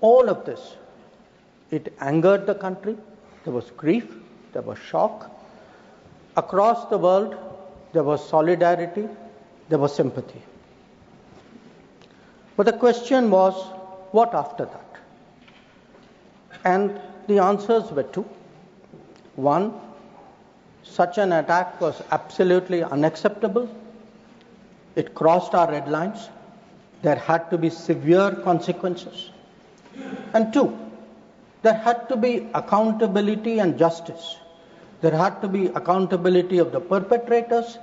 All of this, it angered the country. There was grief, there was shock. Across the world, there was solidarity, there was sympathy. But the question was, what after that? And the answers were two. One, such an attack was absolutely unacceptable. It crossed our red lines. There had to be severe consequences. And two, there had to be accountability and justice. There had to be accountability of the perpetrators,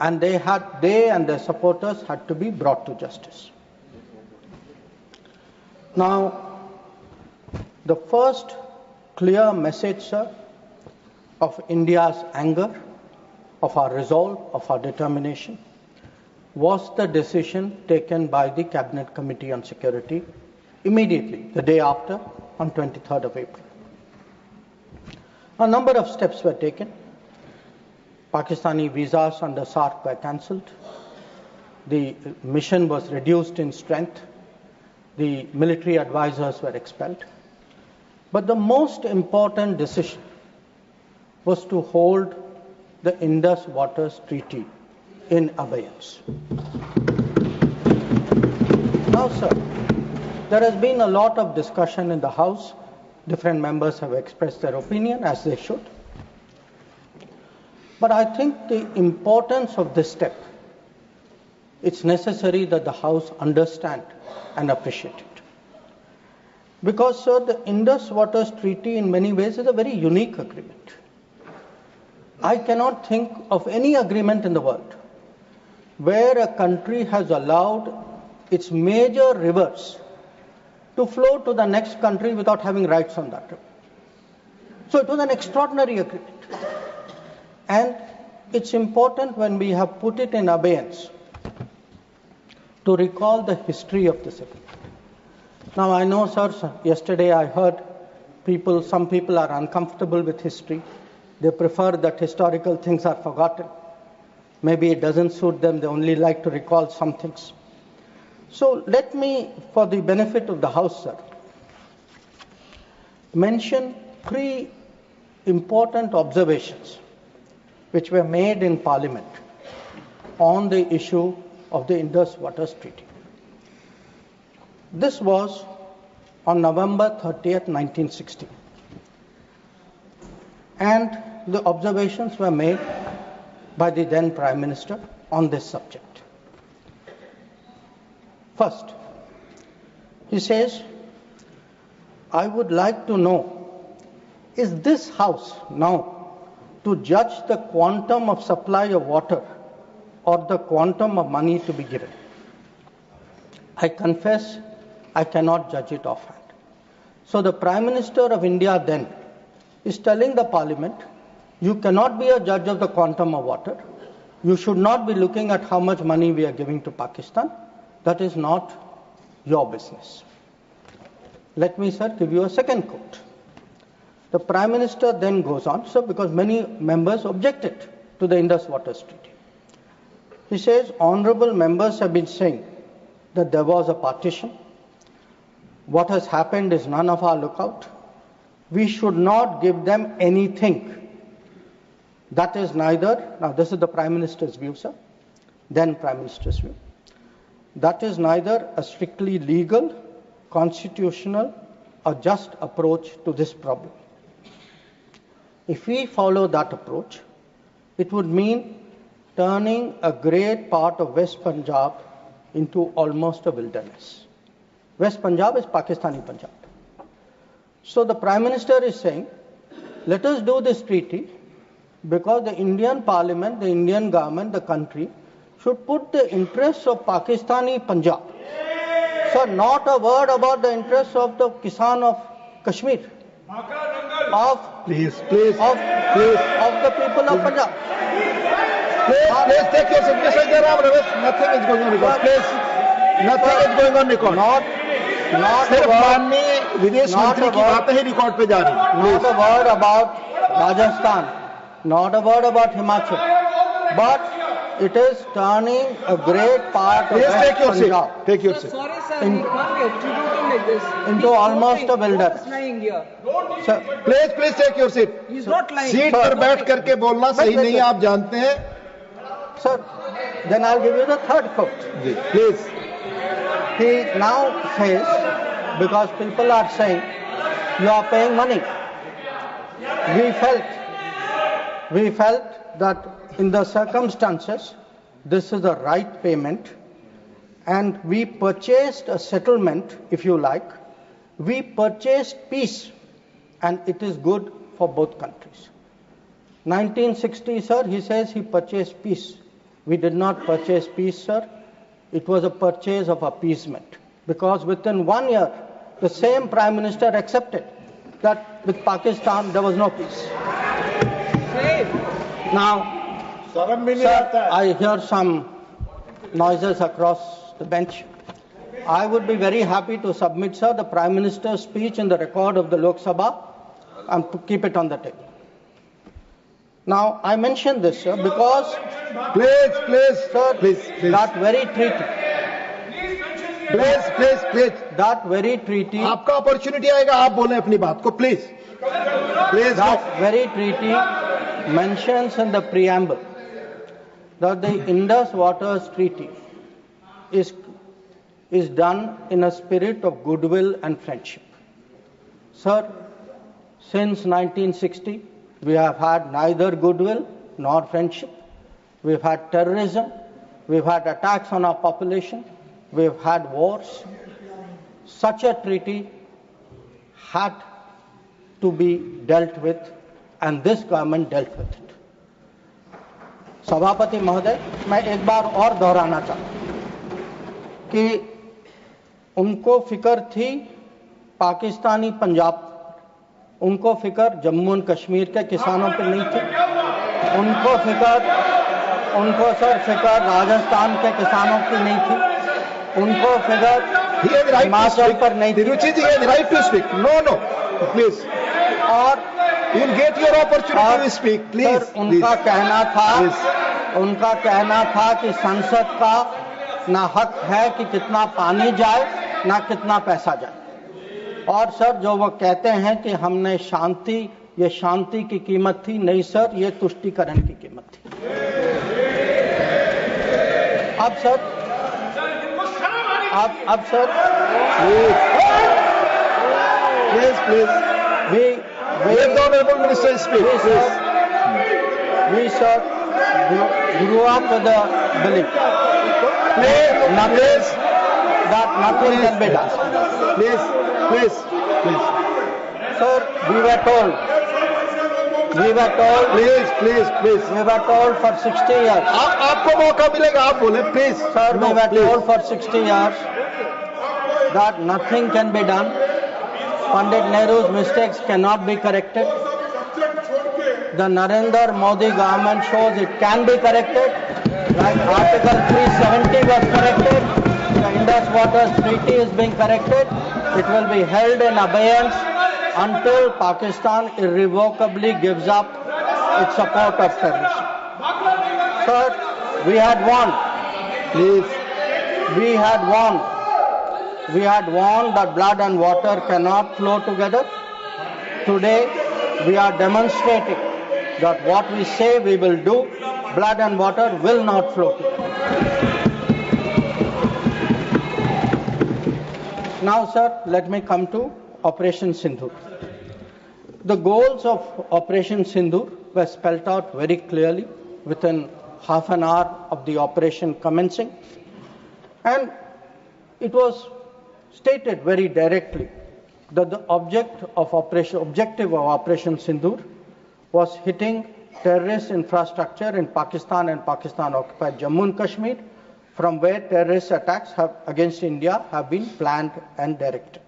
and they and their supporters had to be brought to justice. Now, the first clear message, sir, of India's anger, of our resolve, of our determination, was the decision taken by the Cabinet Committee on Security immediately, the day after, on 23rd of April. A number of steps were taken. Pakistani visas under SARC were cancelled. The mission was reduced in strength. The military advisors were expelled. But the most important decision was to hold the Indus Waters Treaty in abeyance. Now, sir, there has been a lot of discussion in the House. Different members have expressed their opinion, as they should. But I think the importance of this step, it's necessary that the House understand and appreciate it. Because, sir, the Indus Waters Treaty in many ways is a very unique agreement. I cannot think of any agreement in the world where a country has allowed its major rivers to flow to the next country without having rights on that river. So it was an extraordinary agreement. And it's important when we have put it in abeyance to recall the history of this agreement. Now I know, sir, yesterday I heard some people are uncomfortable with history. They prefer that historical things are forgotten. Maybe it doesn't suit them, they only like to recall some things. So let me, for the benefit of the House, sir, mention three important observations which were made in Parliament on the issue of the Indus Waters Treaty. This was on November 30th, 1960. And the observations were made by the then Prime Minister on this subject. First, he says, I would like to know, is this House now to judge the quantum of supply of water or the quantum of money to be given? I confess I cannot judge it offhand. So the Prime Minister of India then is telling the Parliament, you cannot be a judge of the quantum of water. You should not be looking at how much money we are giving to Pakistan. That is not your business. Let me, sir, give you a second quote. The Prime Minister then goes on, sir, because many members objected to the Indus Waters Treaty. He says, honorable members have been saying that there was a partition. What has happened is none of our lookout. We should not give them anything. That is neither, now this is the Prime Minister's view, sir, then Prime Minister's view. That is neither a strictly legal, constitutional, or just approach to this problem. If we follow that approach, it would mean turning a great part of West Punjab into almost a wilderness. West Punjab is Pakistani Punjab. So the Prime Minister is saying, let us do this treaty because the Indian Parliament, the Indian government, the country should put the interests of Pakistani Punjab. So not a word about the interests of the Kisan of Kashmir, of the people of Punjab. Please take your seat. Nothing is going on record. Please, nothing is going on record. Not a word about Rajasthan, not a word about Himachal, but it is turning a great part of Please West take your seat. Punjab Take your Sir, seat. sorry, sir, we can't be executing like this. into He's almost a not wilderness. lying here. Sir, Please take your seat. He's not lying. Seat पर बैठ करके बोलना सही नहीं है, आप जानते हैं. sir, then I'll give you the third quote. जी, please. He now says, because people are saying, you are paying money. We felt that in the circumstances, this is the right payment, and we purchased a settlement, if you like. We purchased peace, and it is good for both countries. 1960, sir, he says he purchased peace. We did not purchase peace, sir. It was a purchase of appeasement, because within 1 year, the same Prime Minister accepted that with Pakistan there was no peace. Now, sir, I hear some noises across the bench. I would be very happy to submit, sir, the Prime Minister's speech in the record of the Lok Sabha and to keep it on the table. Now, I mention this, sir, because Please. that very treaty, Please. that very treaty, आपका opportunity आएगा, आप बोलें अपनी बात को, please. that very treaty mentions in the preamble that the Indus Waters Treaty is done in a spirit of goodwill and friendship. Sir, since 1960, we have had neither goodwill nor friendship. We've had terrorism, we've had attacks on our population, we've had wars. Such a treaty had to be dealt with, and this government dealt with it. सभापति महोदय, मैं एक बार और दोहराना चाहता हूं कि उनको फिक्र थी पाकिस्तानी पंजाब, उनको फिक्र जम्मू एंड कश्मीर के किसानों पर नहीं थी, उनको सर फिक्र राजस्थान के किसानों की नहीं थी, उनको फिक्र हिमाचल पर नहीं थी. Ruchi ji, right to speak. No please. और you'll get your opportunity to speak. Please. उनका कहना था कि संसद का ना हक है कि कितना पानी जाए ना कितना पैसा जाए. और सर, जो वो कहते हैं कि हमने ये शांति की कीमत थी, नहीं सर, ये तुष्टीकरण की कीमत थी. अब sir Please. Let the Honorable Minister speak. We, sir, grew up with the belief that nothing can be done. Please. Sir, we were told. Please. We were told for 60 years. आपको मौका मिलेगा, आप बोले, please. Sir, we were told for 60 years that nothing can be done. Pandit Nehru's mistakes cannot be corrected. The Narendra Modi government shows it can be corrected. Like Article 370 was corrected. The Indus Waters Treaty is being corrected. It will be held in abeyance until Pakistan irrevocably gives up its support of terrorism. Sir, we had won. We had warned that blood and water cannot flow together. Today, we are demonstrating that what we say we will do, blood and water will not flow together. Now, sir, let me come to Operation Sindoor. The goals of Operation Sindoor were spelled out very clearly within half an hour of the operation commencing, and it was stated very directly that the objective of Operation Sindoor was hitting terrorist infrastructure in Pakistan and Pakistan-occupied Jammu and Kashmir, from where terrorist attacks against India have been planned and directed.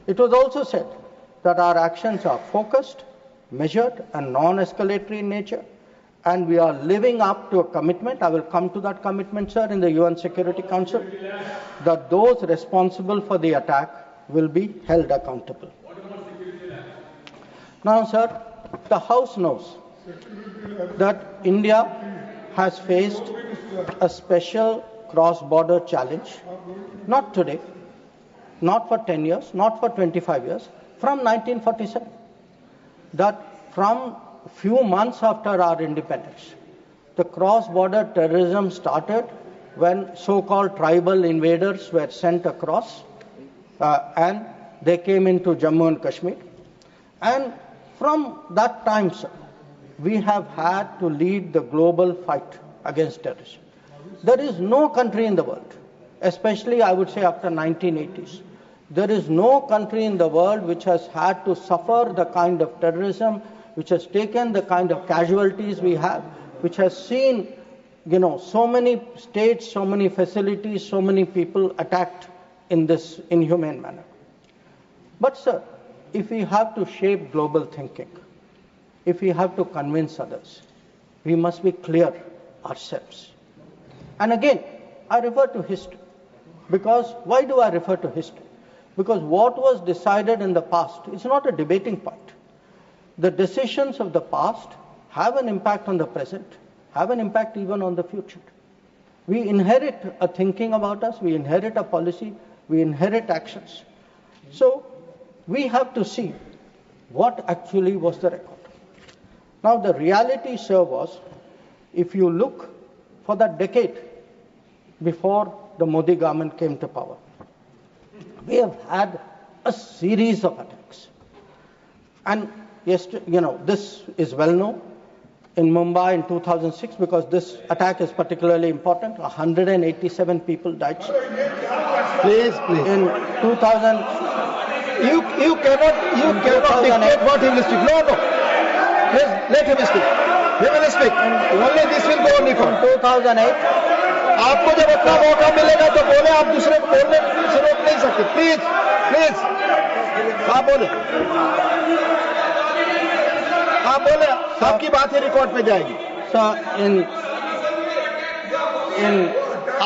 It was also said that our actions are focused, measured, and non-escalatory in nature, and we are living up to a commitment. I will come to that commitment, sir, in the UN Security Council, that those responsible for the attack will be held accountable. Now, sir, the House knows that India has faced a special cross-border challenge, not today, not for 10 years, not for 25 years, from 1947. That from few months after our independence, the cross-border terrorism started when so-called tribal invaders were sent across and they came into Jammu and Kashmir. And from that time, sir, we have had to lead the global fight against terrorism. There is no country in the world, especially I would say after 1980s, there is no country in the world which has had to suffer the kind of terrorism, which has taken the kind of casualties we have, which has seen, so many states, so many facilities, so many people attacked in this inhumane manner. But sir, if we have to shape global thinking, if we have to convince others, we must be clear ourselves. And again, I refer to history. Because why do I refer to history? Because what was decided in the past is not a debating point. The decisions of the past have an impact on the present, have an impact even on the future. We inherit a thinking about us, we inherit a policy, we inherit actions. So we have to see what actually was the record. Now the reality, sir, was, if you look for that decade before the Modi government came to power, we have had a series of attacks. And yes, this is well known. In Mumbai in 2006, because this attack is particularly important, 187 people died. Please. In 2000, You cannot dictate what he will speak. No. Please, let him speak. He will speak. Only this will go only from 2008. आपको जब अपना मौका मिलेगा तो बोले, आप दूसरे को बोलने से रोक नहीं सकते. प्लीज आप बोले, आपकी बात ही रिकॉर्ड पे जाएगी.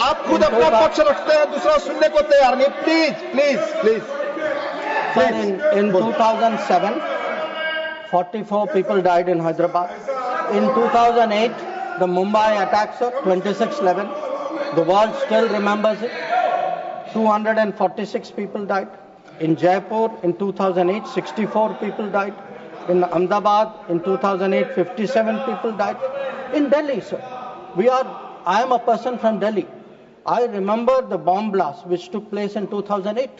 आप खुद अपना पक्ष रखते हैं, दूसरा सुनने को तैयार नहीं. Please. In 2007, 44 people died in Hyderabad. In 2008, the Mumbai attacks of 26/11. The world still remembers it. 246 people died. In Jaipur, in 2008, 64 people died. In Ahmedabad, in 2008, 57 people died. In Delhi, sir, I am a person from Delhi. I remember the bomb blast which took place in 2008.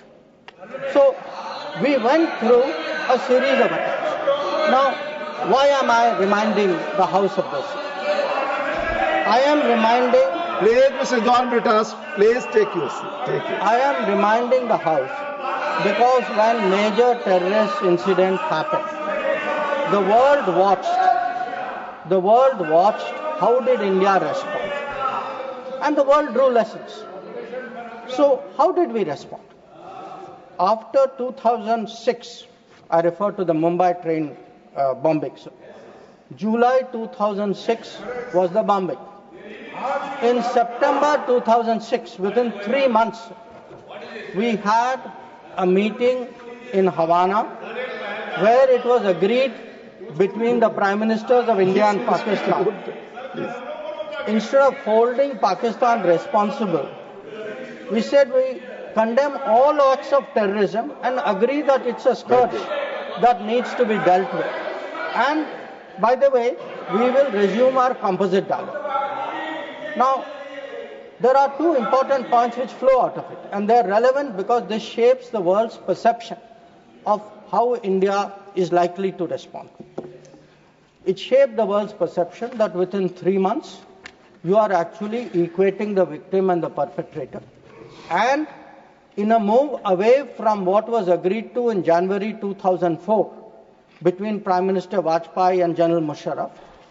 So, we went through a series of attacks. Now, why am I reminding the House of this? I am reminding... Please, Mr. John Brittas, please take your seat. I am reminding the House because when major terrorist incident happened, the world watched how did India respond. And the world drew lessons. So, how did we respond? After 2006, I refer to the Mumbai train bombing. July 2006 was the bombing. In September 2006, within 3 months, we had a meeting in Havana where it was agreed between the Prime Ministers of India and Pakistan. Instead of holding Pakistan responsible, we said we condemn all acts of terrorism and agree that it's a scourge that needs to be dealt with. And by the way, we will resume our composite dialogue. Now, there are two important points which flow out of it, and they're relevant because this shapes the world's perception of how India is likely to respond. It shaped the world's perception that within 3 months, you are actually equating the victim and the perpetrator. And in a move away from what was agreed to in January 2004 between Prime Minister Vajpayee and General Musharraf,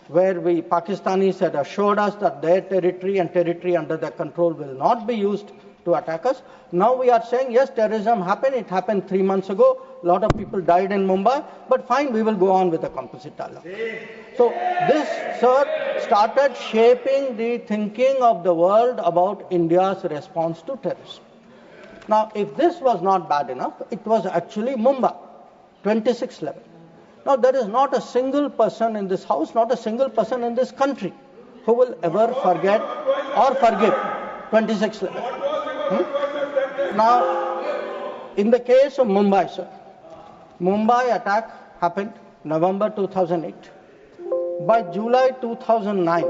where Pakistanis had assured us that their territory and territory under their control will not be used to attack us. Now we are saying, yes, terrorism happened. It happened 3 months ago. A lot of people died in Mumbai. But fine, we will go on with the composite dialogue. So this, sir, started shaping the thinking of the world about India's response to terrorism. Now, if this was not bad enough, it was actually Mumbai, 26/11. Now, there is not a single person in this house, not a single person in this country who will ever forget or forgive 26/11. Now, in the case of Mumbai, sir, Mumbai attack happened November 2008. By July 2009,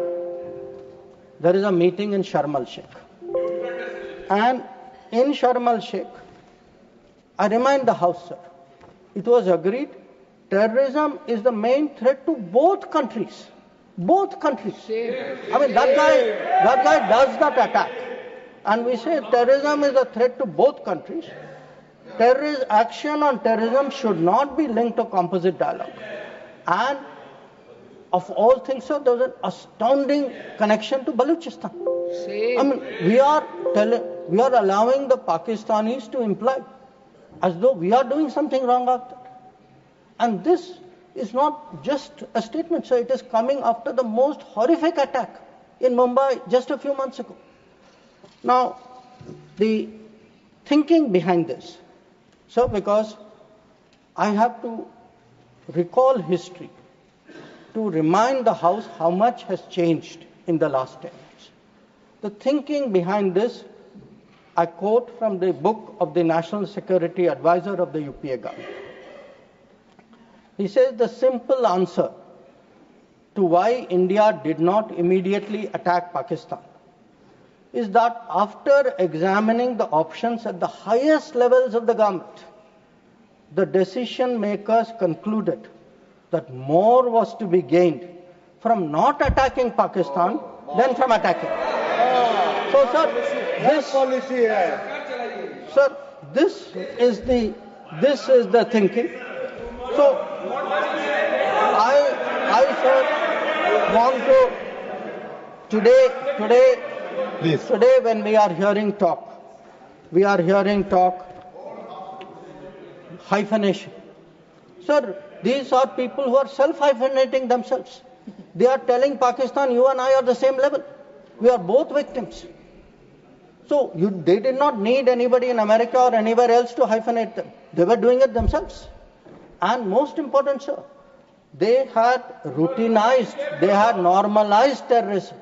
there is a meeting in Sharm el-Sheikh. And in Sharm el-Sheikh, I remind the House, sir, it was agreed terrorism is the main threat to both countries. Both countries. I mean, that guy does that attack. And we say terrorism is a threat to both countries. Action on terrorism should not be linked to composite dialogue. And of all things, sir, there was an astounding connection to Balochistan. I mean, we are allowing the Pakistanis to imply as though we are doing something wrong after that. And this is not just a statement, sir. It is coming after the most horrific attack in Mumbai just a few months ago. Now, the thinking behind this, sir, because I have to recall history to remind the House how much has changed in the last 10 years. The thinking behind this, I quote from the book of the National Security Advisor of the UPA government. He says the simple answer to why India did not immediately attack Pakistan is that after examining the options at the highest levels of the government, the decision makers concluded that more was to be gained from not attacking Pakistan than from attacking. So, sir, this is the thinking. So, I sir, want to today when we are hearing talk hyphenation. Sir, these are people who are self-hyphenating themselves. They are telling Pakistan, you and I are the same level. We are both victims. So they did not need anybody in America or anywhere else to hyphenate them. They were doing it themselves. And most important, sir, they had routinized, they had normalized terrorism.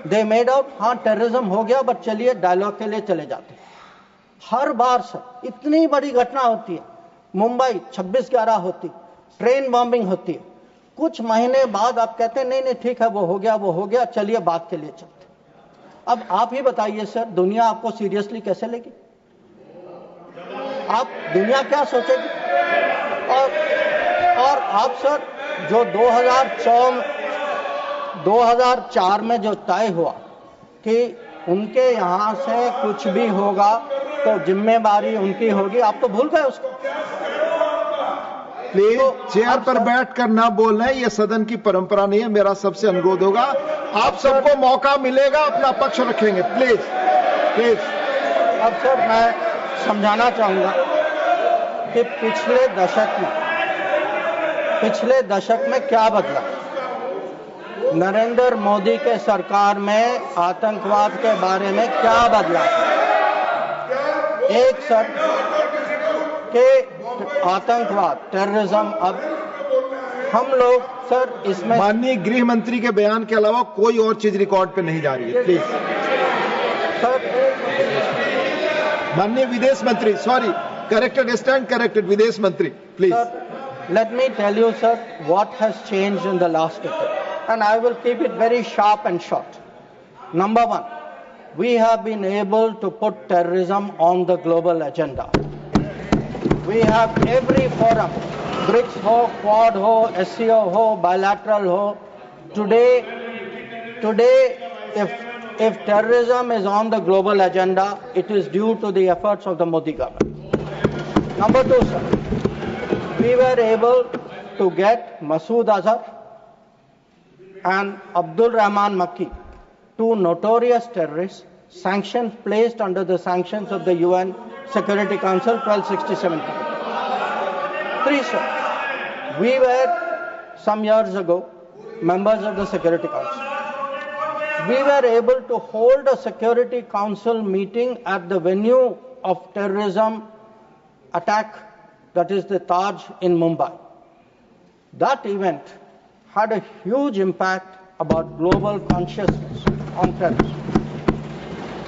They made out, हाँ terrorism हो गया, but चलिए dialogue के लिए चले जाते. हर बार sir इतनी बड़ी घटना होती है, मुंबई 26/11 होती, ट्रेन बॉम्बिंग होती है, कुछ महीने बाद आप कहते हैं नहीं ठीक है वो हो गया, चलिए बात के लिए चलते. अब आप ही बताइए सर, दुनिया आपको सीरियसली कैसे लेगी? आप दुनिया क्या सोचेगी? और आप सर जो 2004 में जो तय हुआ कि उनके यहाँ से कुछ भी होगा तो जिम्मेदारी उनकी होगी, आप तो भूल गए उसको. प्लीज चेयर पर बैठकर ना बोलना, ये सदन की परंपरा नहीं है. मेरा सबसे अनुरोध होगा, आप सबको मौका मिलेगा, अपना पक्ष रखेंगे. प्लीज. अब सर मैं समझाना चाहूंगा कि पिछले दशक में क्या बदला. नरेंद्र मोदी के सरकार में आतंकवाद के बारे में क्या बदला? एक सर के आतंकवाद, टेररिज्म, अब हम लोग सर इसमें माननीय गृह मंत्री के बयान के अलावा कोई और चीज रिकॉर्ड पे नहीं जा रही है. Please sir. माननीय विदेश मंत्री, सॉरी, करेक्टेड विदेश मंत्री, please. Let me tell you, sir, what has changed in the last decade. And I will keep it very sharp and short. Number one, we have been able to put terrorism on the global agenda. We have every forum, BRICS ho, Quad ho, SCO ho, bilateral ho. Today, if terrorism is on the global agenda, it is due to the efforts of the Modi government. Number two, sir, we were able to get Masood Azhar and Abdul Rahman Makki, two notorious terrorists, placed under the sanctions of the UN Security Council 1267. Three, sir, we were some years ago members of the Security Council. We were able to hold a Security Council meeting at the venue of terrorism attack, that is the Taj in Mumbai. That event had a huge impact about global consciousness on terrorism.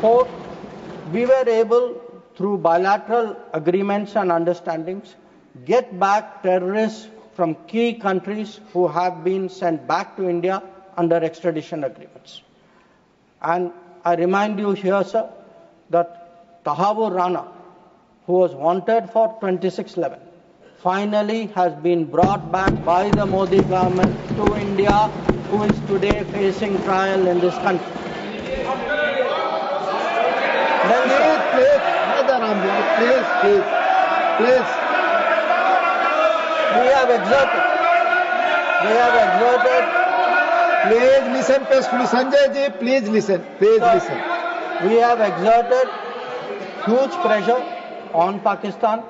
Fourth, we were able, through bilateral agreements and understandings, get back terrorists from key countries who have been sent back to India under extradition agreements. And I remind you here, sir, that Tahabur Rana, who was wanted for 2611, finally has been brought back by the Modi government to India, who is today facing trial in this country. Please. We have exerted. Please listen peacefully. Sanjay ji, please listen. Please listen. We have exerted huge pressure on Pakistan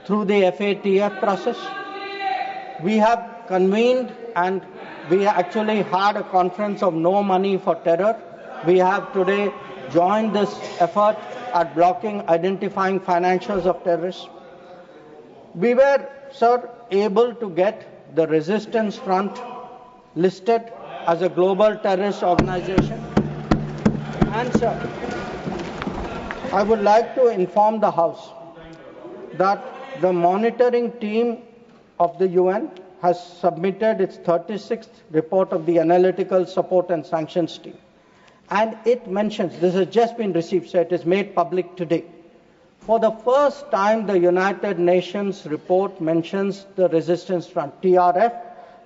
through the FATF process. We have convened and we actually had a conference of no money for terror. We have today joined this effort at blocking, identifying financials of terrorists. We were, sir, able to get the Resistance Front listed as a global terrorist organization. And, sir, I would like to inform the House that the monitoring team of the UN has submitted its 36th report of the Analytical Support and Sanctions Team. And it mentions, this has just been received, so it is made public today. For the first time, the United Nations report mentions the Resistance Front, TRF,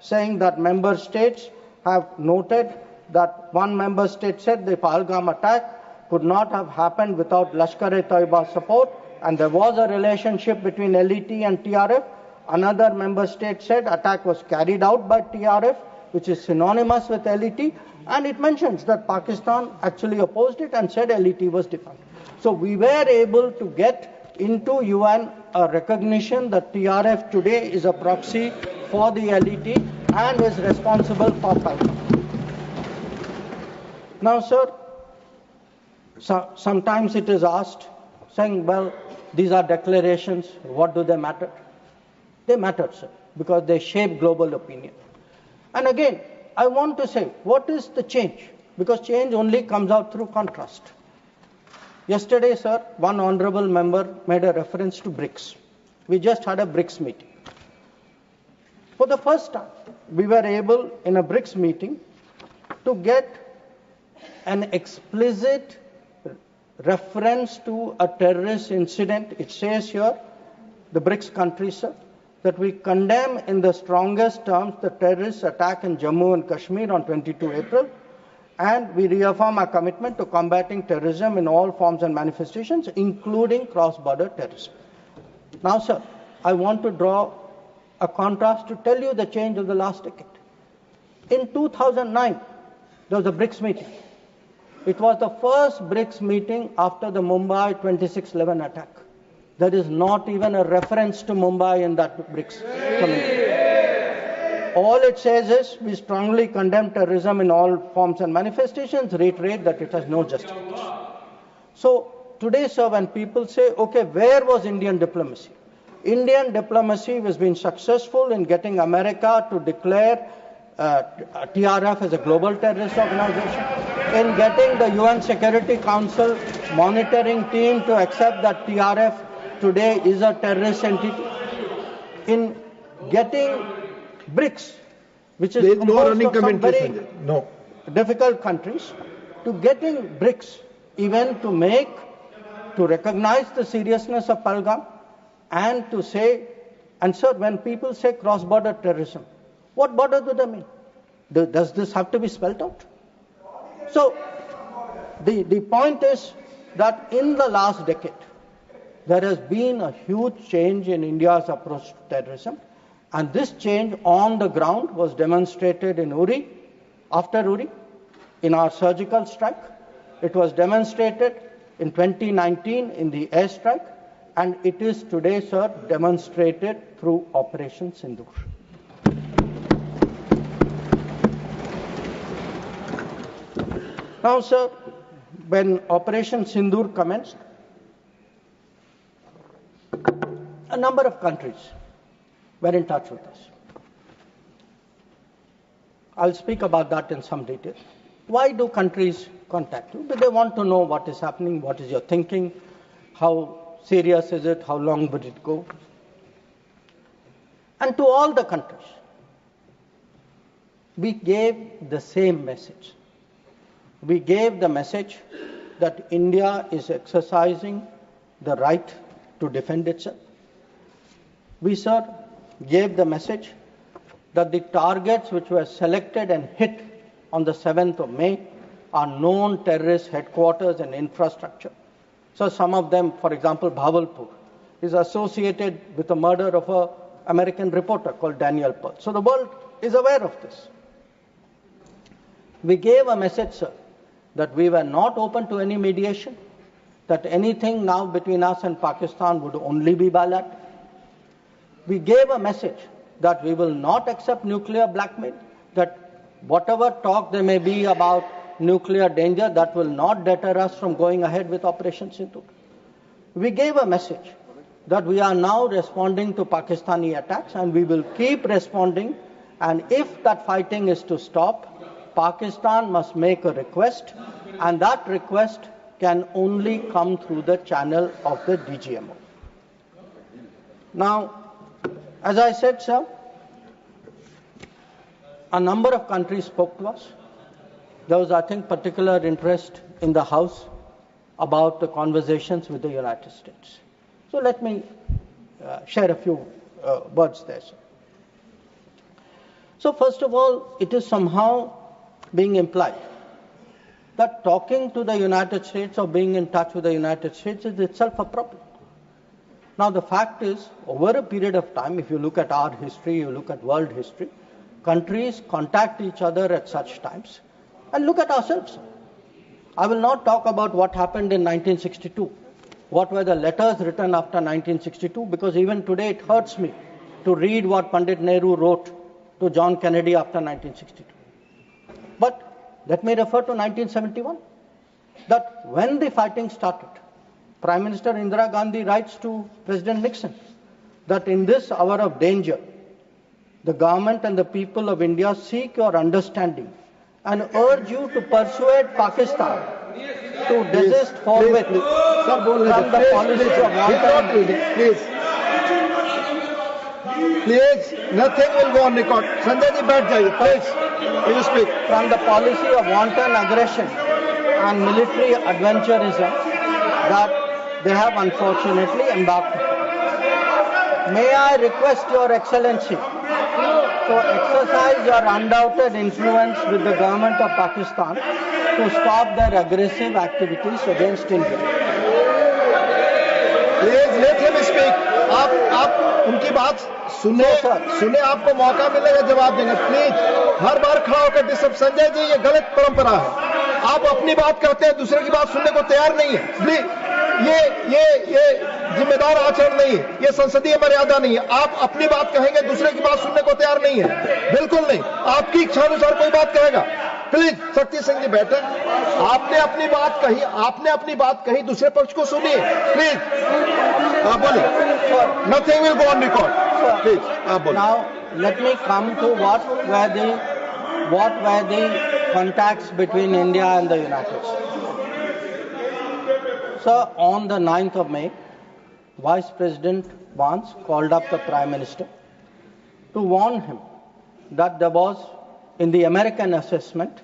saying that member states have noted that one member state said the Pahalgam attack could not have happened without Lashkar-e-Taiba support, and there was a relationship between LET and TRF. Another member state said attack was carried out by TRF, which is synonymous with LET, and it mentions that Pakistan actually opposed it and said LET was defunct. So we were able to get into UN a recognition that TRF today is a proxy for the LET and is responsible for Pahalgam. Now, sir, sometimes it is asked, saying, well, these are declarations, what do they matter? They matter, sir, because they shape global opinion. And again, I want to say, what is the change? Because change only comes out through contrast. Yesterday, sir, one honorable member made a reference to BRICS. We just had a BRICS meeting. For the first time, we were able, in a BRICS meeting, to get an explicit reference to a terrorist incident. It says here, the BRICS countries, sir, that we condemn in the strongest terms the terrorist attack in Jammu and Kashmir on 22 April, and we reaffirm our commitment to combating terrorism in all forms and manifestations, including cross-border terrorism. Now, sir, I want to draw a contrast to tell you the change of the last decade. In 2009, there was a BRICS meeting. It was the first BRICS meeting after the Mumbai 2611 attack. There is not even a reference to Mumbai in that BRICS committee. All it says is we strongly condemn terrorism in all forms and manifestations, reiterate that it has no justification. So today, sir, when people say, okay, where was Indian diplomacy? Indian diplomacy has been successful in getting America to declare TRF as a global terrorist organization, in getting the UN Security Council monitoring team to accept that TRF today is a terrorist entity, in getting BRICS, which is composed of some very difficult countries, to getting BRICS even to recognize the seriousness of Pahalgam and to say, and sir, when people say cross-border terrorism, what border do they mean? Does this have to be spelled out? So the point is that in the last decade, there has been a huge change in India's approach to terrorism. And this change on the ground was demonstrated in Uri, after Uri, in our surgical strike. It was demonstrated in 2019 in the airstrike. And it is today, sir, demonstrated through Operation Sindoor. Now, sir, when Operation Sindoor commenced, a number of countries were in touch with us. I'll speak about that in some detail. Why do countries contact you? Because they want to know what is happening, what is your thinking, how serious is it, how long would it go? And to all the countries, we gave the same message. We gave the message that India is exercising the right to defend itself. We, sir, gave the message that the targets which were selected and hit on the 7th of May are known terrorist headquarters and infrastructure. So some of them, for example, Bhavalpur, is associated with the murder of an American reporter called Daniel Pearl. So the world is aware of this. We gave a message, sir, that we were not open to any mediation, that anything now between us and Pakistan would only be bilateral. We gave a message that we will not accept nuclear blackmail, that whatever talk there may be about nuclear danger, that will not deter us from going ahead with Operation Sindoor. We gave a message that we are now responding to Pakistani attacks and we will keep responding, and if that fighting is to stop, Pakistan must make a request, and that request can only come through the channel of the DGMO. Now, as I said, sir, a number of countries spoke to us. There was, I think, particular interest in the House about the conversations with the United States. So let me share a few words there, sir. So first of all, it is somehow being implied that talking to the United States or being in touch with the United States is itself a problem. Now the fact is, over a period of time, if you look at our history, you look at world history, countries contact each other at such times. And look at ourselves. I will not talk about what happened in 1962. What were the letters written after 1962? Because even today it hurts me to read what Pandit Nehru wrote to John Kennedy after 1962. But let me refer to 1971. That when the fighting started, Prime Minister Indira Gandhi writes to President Nixon that in this hour of danger, the government and the people of India seek your understanding and urge you to persuade Pakistan to desist forthwith from the policy of wanton. Please, nothing will go on record. Sanjay ji, baith jaiye, please. You speak. From the policy of wanton aggression and military adventurism that they have unfortunately embarked upon. May I request Your Excellency to exercise your undoubted influence with the government of Pakistan to stop their aggressive activities against India. Please let him speak. आप उनकी बात सुने आपको मौका मिलेगा जवाब देंगे. Please हर बार खड़ा होकर डिस्टर्ब. संजय जी, ये गलत परंपरा है. आप अपनी बात करते हैं, दूसरे की बात सुनने को तैयार नहीं है. प्लीज ये जिम्मेदार आचरण नहीं है. ये संसदीय मर्यादा नहीं है. आप अपनी बात कहेंगे, दूसरे की बात सुनने को तैयार नहीं है. बिल्कुल नहीं. आपकी इच्छा अनुसार कोई बात कहेगा. प्लीज शक्ति सिंह जी बैठे. आपने अपनी बात कही, दूसरे पक्ष को सुनिए. प्लीज आप बोलिए. Nothing will go on record. Please, आप बोलिए. Now let me come to what were the contacts between India and the United States. So on the 9th of May, Vice President Vance called up the Prime Minister to warn him that there was, in the American assessment,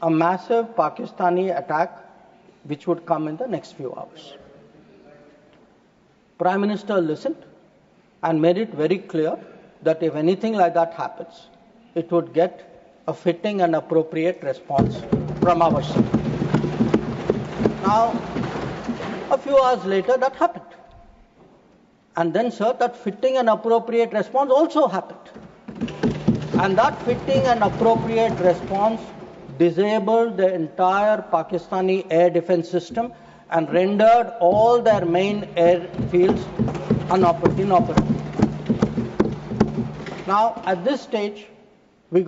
a massive Pakistani attack which would come in the next few hours. Prime Minister listened and made it very clear that if anything like that happens, it would get a fitting and appropriate response from our side. Now, a few hours later, that happened. And then, sir, that fitting and appropriate response also happened. And that fitting and appropriate response disabled the entire Pakistani air defense system and rendered all their main airfields inoperative. Now, at this stage, we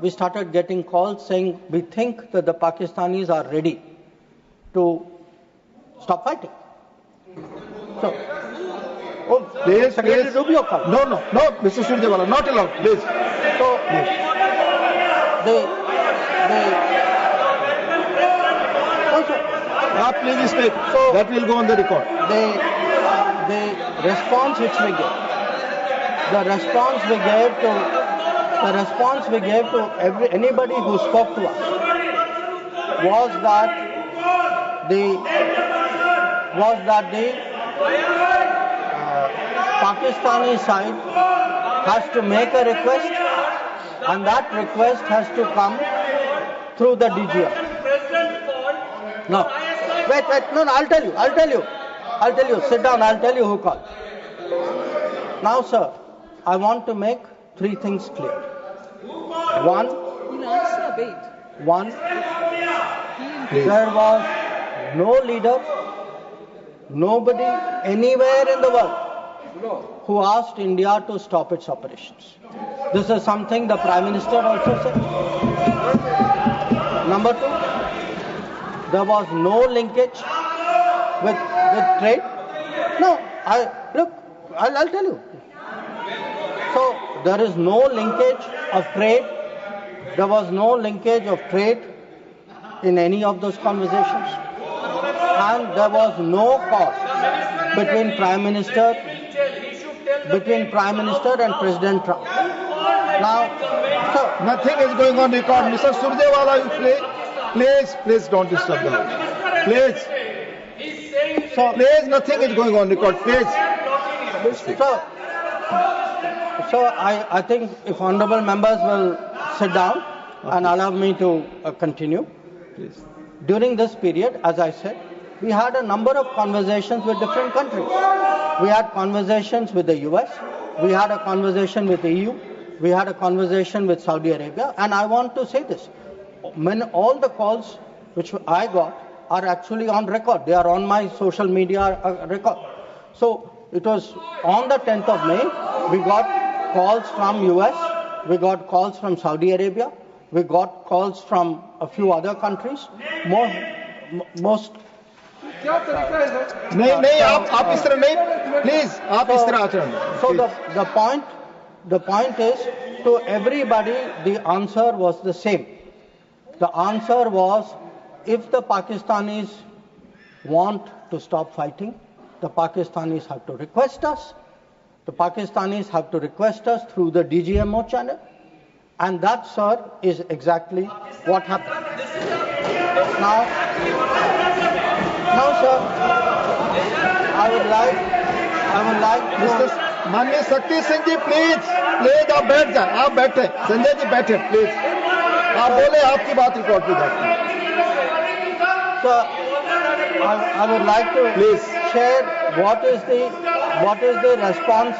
started getting calls saying we think that the Pakistanis are ready to stop fighting. So, please, Secretary Rubio called. No, Mr. Surjewala, not allowed. Please. So, Please speak. So that will go on the record. The response which we gave, the response we gave to anybody who spoke to us was that the Pakistani side has to make a request, and that request has to come through the DGM. No, wait, no, I'll tell you. Sit down, I'll tell you who called. Now, sir, I want to make three things clear. One, there was no leader, nobody anywhere in the world who asked India to stop its operations. This is something the Prime Minister also said. Number two, there was no linkage with trade. No, I'll tell you. So there is no linkage of trade. There was no linkage of trade in any of those conversations, and there was no cause between Prime Minister and President Trump. Now, so nothing is going on record. Mr. Surjewala, you please don't disturb them. Please, nothing is going on record. Please. So I think if honourable members will sit down and allow me to continue. Please. During this period, as I said, we had a number of conversations with different countries. We had conversations with the US, we had a conversation with the EU, we had a conversation with Saudi Arabia, and I want to say this. All the calls which I got are actually on record. They are on my social media record. So it was on the 10th of May, we got calls from US, we got calls from Saudi Arabia, we got calls from a few other countries. Most नहीं आप इस तरह नहीं, please आप इस तरह आचरण. So the point is, to everybody the answer was the same. The answer was, if the Pakistanis want to stop fighting, the Pakistanis have to request us. The Pakistanis have to request us through the DGMO channel, and that, sir, is exactly what happened. Now, sir, I would like Mr. माननीय शक्ति सिंह जी, please आप बैठ जाए. आप बैठे, संजय जी बैठे, please. आप बोले, आपकी बात रिकॉर्ड पे जाती है. Sir, I would like to please share what is the response.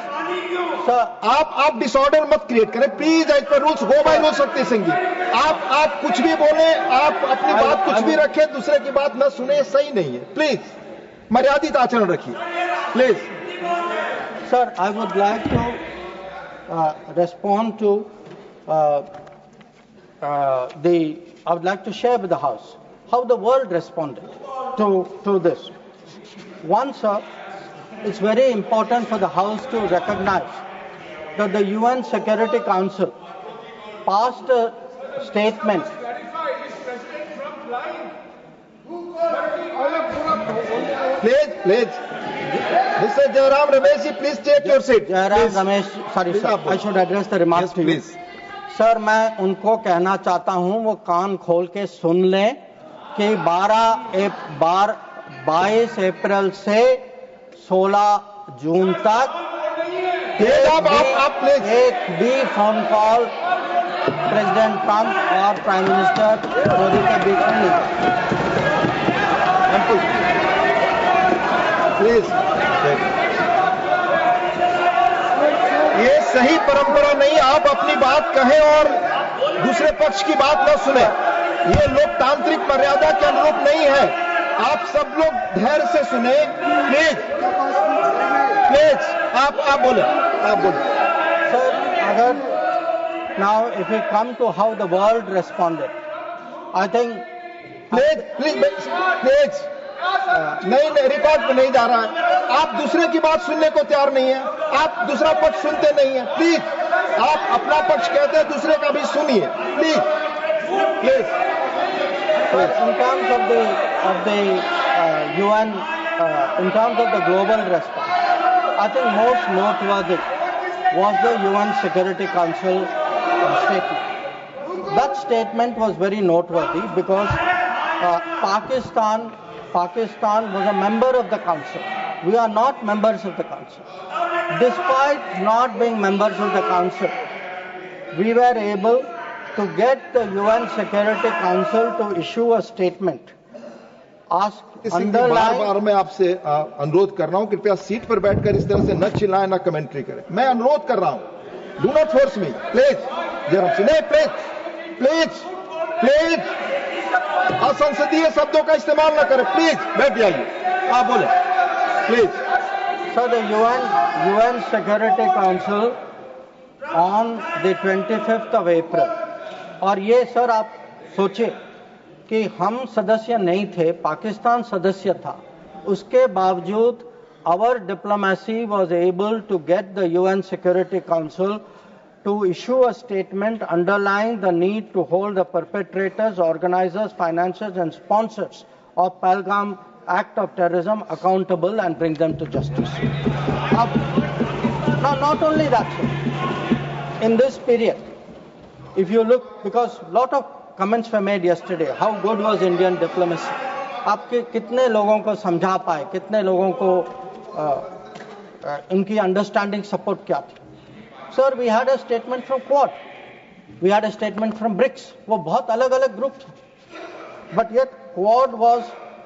Sir, आप डिसऑर्डर मत क्रिएट करें, please. As per rules, go by rules. Shakti Singh जी, आप कुछ भी बोले, आप अपनी बात कुछ भी रखें, दूसरे की बात न सुने, सही नहीं है. प्लीज मर्यादित आचरण रखिए, please. Sir, I would like to respond to I would like to share with the House how the world responded to this. One, sir, it's very important for the House to recognize that the UN Security Council passed a statement. Please. Mr. Jairam Ramesh, please take your seat. Jairam Ramesh, sorry sir, I should address the remarks to you. Please. Sir, मैं उनको कहना चाहता हूं, वो कान खोल के सुन लें कि 22 अप्रैल से 16 जून तक एक भी फोन कॉल प्रेसिडेंट ट्रंप और प्राइम मिनिस्टर मोदी के बीच में नहीं. प्लीज, ये सही परंपरा नहीं. आप अपनी बात कहें और दूसरे पक्ष की बात न सुने. ये लोकतांत्रिक मर्यादा के अनुरूप नहीं है. आप सब लोग धैर्य से सुने. प्लीज, आप बोले. Sir, now if we come to how the world responded, I think. Please, नहीं, रिकॉर्ड पे नहीं जा रहा है. आप दूसरे की बात सुनने को तैयार नहीं है. आप दूसरा पक्ष सुनते नहीं है. प्लीज, आप अपना पक्ष कहते हैं, दूसरे का भी सुनिए. Please. Please. In terms of the UN, in terms of the global response, I think most noteworthy was the UN Security Council statement. That statement was very noteworthy because Pakistan was a member of the Council. We are not members of the Council. Despite not being members of the Council, we were able to get the UN Security Council to issue a statement. बार मैं आपसे अनुरोध कर रहा हूं, कृपया seat पर बैठकर इस तरह से न चिल्लाएं, न कमेंट्री करें. मैं अनुरोध कर रहा हूं, do not force me, please. नहीं, प्लीज असंसदीय शब्दों का इस्तेमाल न करें. प्लीज बैठ जाइए, आप बोले please. So the UN Security Council on the 25th of April, और ये सर आप सोचिए कि हम सदस्य नहीं थे, पाकिस्तान सदस्य था, उसके बावजूद our diplomacy was able to get the UN Security Council to issue a statement underlying the need to hold the perpetrators, organizers, financiers and sponsors of Pahalgam act of terrorism accountable and bring them to justice. Now, not only that, sir, in this period, if you look, because a lot of comments were made yesterday, how good was Indian diplomacy? आपके कितने लोगों को समझा पाए, कितने लोगों को इनकी अंडरस्टैंडिंग सपोर्ट क्या थी? Sir, we had a statement from Quad, we had a statement from BRICS, वो बहुत अलग-अलग ग्रुप थे, but yet Quad was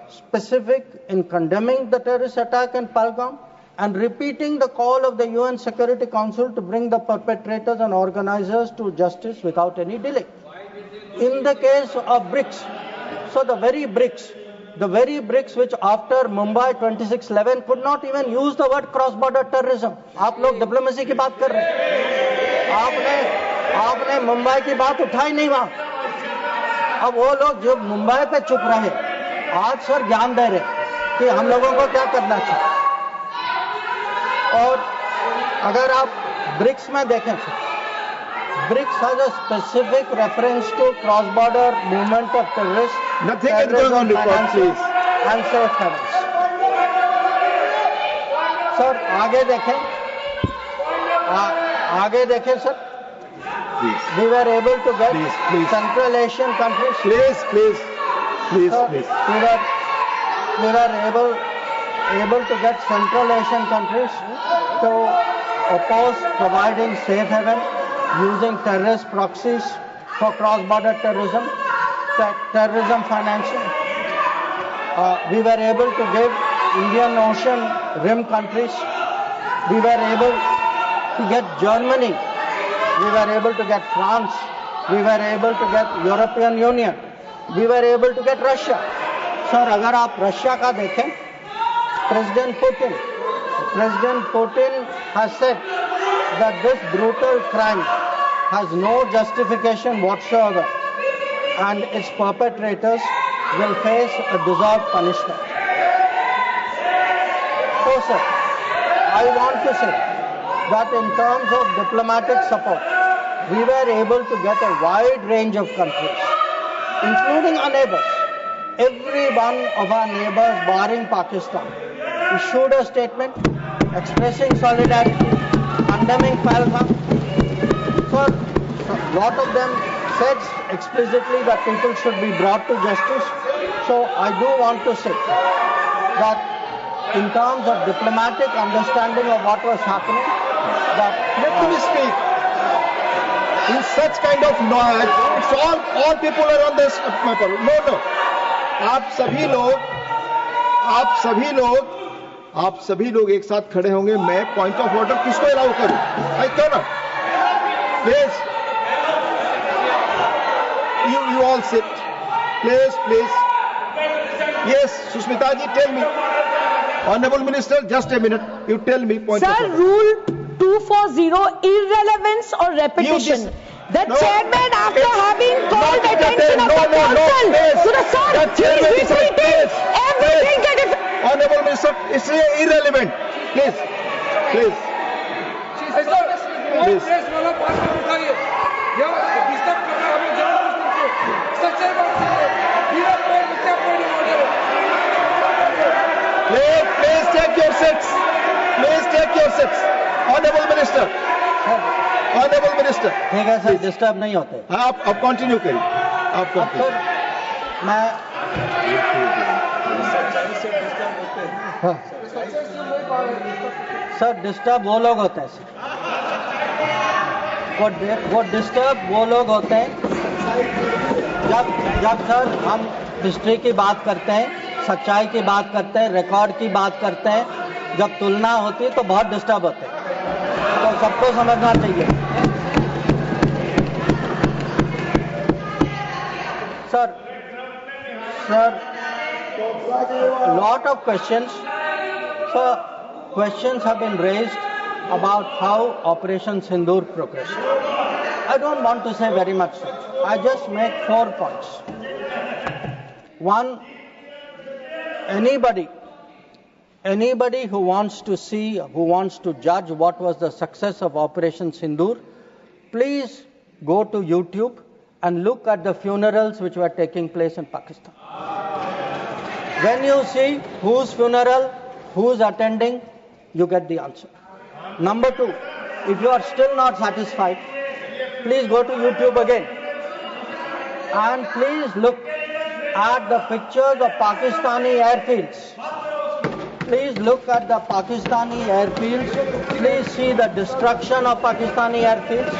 specific in condemning the terrorist attack in Pahalgam and repeating the call of the UN Security Council to bring the perpetrators and organizers to justice without any delay. In the case of BRICS, so the very BRICS which after Mumbai 26/11 could not even use the word cross-border terrorism. आप लोग diplomacy की बात कर रहे हैं, आपने मुंबई की बात उठाई नहीं वहां. अब वो लोग जो मुंबई पे चुप रहे, आज सर ज्ञान दे रहे कि हम लोगों को क्या करना चाहिए. और अगर आप ब्रिक्स में देखें, BRICS has a specific reference to cross-border movement of terrorists, nothing is going on record, please, and safe havens. Sir आगे देखें sir. We were able to get Central Asian countries. Please. We were able to get Central Asian countries to oppose providing safe haven using terrorist proxies for cross-border terrorism financing. We were able to give Indian Ocean rim countries. We were able to get Germany. We were able to get France. We were able to get European Union. We were able to get Russia. Sir, अगर आप Russia का देखें, President Putin has said that this brutal crime has no justification whatsoever and its perpetrators will face a deserved punishment. So, sir, I want to say that in terms of diplomatic support, we were able to get a wide range of countries, including our neighbors. Every one of our neighbors, barring Pakistan, issued a statement expressing solidarity, condemning Pahalgam. So, a lot of them said explicitly that people should be brought to justice. So, I do want to say that in terms of diplomatic understanding of what was happening, that let me speak. In such kind of noise, it's all people are on this paper. No. आप सभी लोग एक साथ खड़े होंगे. मैं point of order किसको allow करूं? आई क्यों ना? Please, you all sit. Please. Yes, Sushmita ji, tell me. Honorable Minister, just a minute. You tell me point of order. Sir, Rule 240, irrelevance or repetition. The chairman, after having called attention of the council to the sir, he is repeating everything that is... Honorable Minister, it's irrelevant. Please. Press वाला बात उठाइए. Please take your seats. Please take your seats. Honorable Minister. Honorable Minister. ठीक है sir, disturb नहीं होते। हाँ, आप continue करिए। आप अब सर मैं हाँ। सर डिस्टर्ब वो लोग होते हैं सर, वो डिस्टर्ब वो लोग होते हैं जब सर हम हिस्ट्री की बात करते हैं, सच्चाई की बात करते हैं, रिकॉर्ड की बात करते हैं, जब तुलना होती है तो बहुत डिस्टर्ब होते हैं, तो सबको समझना चाहिए। Sir lot of questions. Sir, questions have been raised about how Operation Sindoor progressed. I don't want to say very much, sir. I just make 4 points. One, anybody who wants to see, who wants to judge what was the success of Operation Sindoor, please go to YouTube and look at the funerals which were taking place in Pakistan. When you see whose funeral, who's attending, you get the answer. Number 2, if you are still not satisfied, please go to YouTube again and please look at the pictures of Pakistani airfields. Please look at the Pakistani airfields. Please see the destruction of Pakistani airfields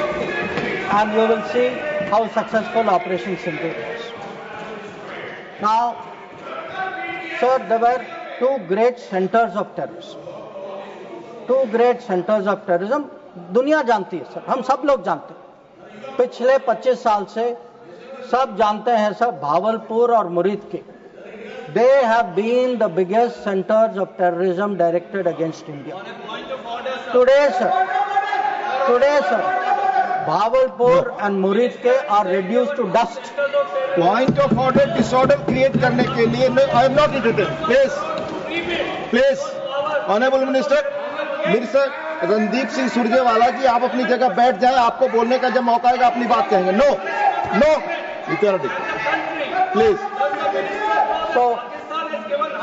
and you will see how successful Operation Sindoor was. Now, sir, there were 2 great centers of terrorism. 2 great centers of terrorism. दुनिया जानती है sir, हम सब लोग जानते हैं, पिछले 25 साल से सब जानते हैं सर, भावलपुर और मुरीद के, they have been the biggest centers of terrorism directed against India. Today sir, Bahawalpur and Murid ke are reduced to dust. Point of order, disorder create करने के लिए I am not interested. Please, Honorable Minister, Minister Randeep Singh Surjewala जी, आप अपनी जगह बैठ जाएं, आपको बोलने का जब मौका आएगा अपनी बात कहेंगे. No, you cannot do it. Please. So,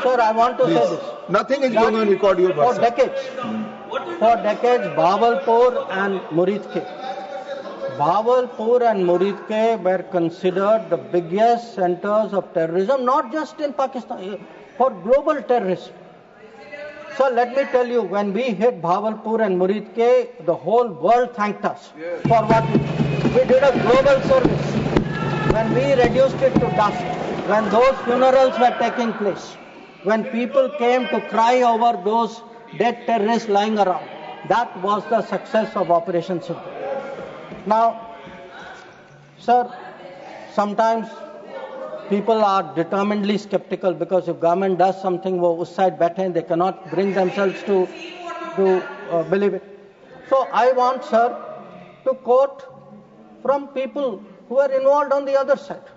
sir, I want to say this. Nothing is going on record your For decades, Bahawalpur and Murid ke. Bahawalpur and Murid ke were considered the biggest centers of terrorism, not just in Pakistan, for global terrorism. So let me tell you, when we hit Bahawalpur and Murid ke, the whole world thanked us for what we did. We did a global service. When we reduced it to dust, when those funerals were taking place, when people came to cry over those dead terrorists lying around, that was the success of Operation Sindoor. Now, sir, sometimes people are determinedly skeptical because if government does something, wo us side baithe hain, they cannot bring themselves to believe it. So I want, sir, to quote from people who are involved on the other side.